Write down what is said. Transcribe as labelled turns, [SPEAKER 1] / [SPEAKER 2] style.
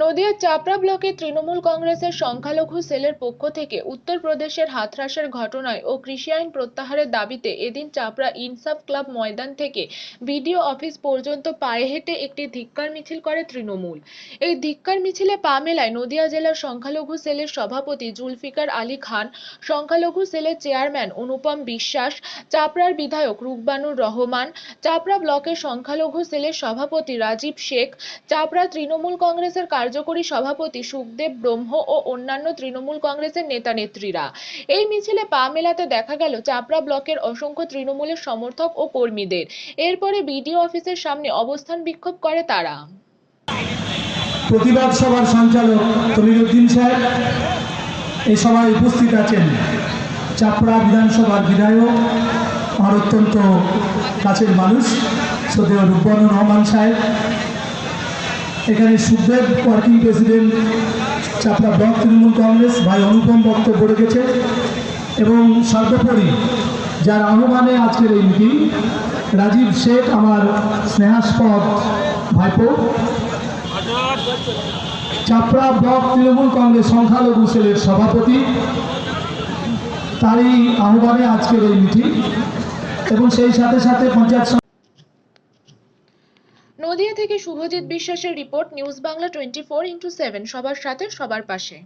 [SPEAKER 1] নদিয়ার চাপড়া ব্লকে তৃণমূল কংগ্রেসের সংখ্যালঘু সেলের পক্ষ থেকে উত্তরপ্রদেশের হাথরাসের ঘটনায় ও কৃষি আইন প্রত্যাহারের দাবিতে এদিন চাপড়া ইনসাফ ক্লাব ময়দান থেকে বিডিও অফিস পর্যন্ত পায়ে হেঁটে একটি ধিক্কার মিছিল করে তৃণমূল। এই ধিক্কার মিছিলে পা মেলায় নদিয়া জেলার সংখ্যালঘু সেলের সভাপতি জুলফিকার আলী খান, সংখ্যালঘু সেলের চেয়ারম্যান অনুপম বিশ্বাস, চাপড়ার বিধায়ক রুকবানুর রহমান, চাপড়া ব্লকের সংখ্যালঘু সেলের সভাপতি রাজীব শেখ, চাপড়া তৃণমূল কংগ্রেসের কার্যকরী সভাপতি সুখদেব ব্রহ্ম ও অন্যান্য তৃণমূল কংগ্রেসের নেতা-নেত্রীরা। এই মিছিলে পা মেলাতে দেখা গেল চাপড়া ব্লকের অসংখ্য তৃণমূলের সমর্থক ও কর্মীদের। এরপরে বিডিও অফিসের সামনে অবস্থান বিক্ষোভ করে তারা।
[SPEAKER 2] প্রতিবাদ সভার সঞ্চালক তমিরুদ্দিন সাহেব এই সভায় উপস্থিত আছেন। চাপড়া বিধানসভার বিধায়ক, আমার অত্যন্ত কাছের মানুষ শ্রদ্ধেয় রুকবানুর রহমান সাহেব, এখানে সুখদেব ওয়ার্কিং প্রেসিডেন্ট চাপড়া ব্লক তৃণমূল কংগ্রেস ভাই অনুপম বক্তব্য রেখেছে এবং সর্বোপরি যার আহ্বানে আজকের এই মিটিং রাজীব শেখ, আমার স্নেহাস্পদ ভাইপো, চাপড়া ব্লক তৃণমূল কংগ্রেস সংখ্যালঘু সেলের সভাপতি, তারই আহ্বানে আজকের এই মিটিং এবং সেই সাথে সাথে পঞ্চায়েত।
[SPEAKER 1] নদিয়া থেকে শুভজিৎ বিশ্বাসের রিপোর্ট, নিউজ বাংলা 24x7, সবার সাথে সবার পাশে।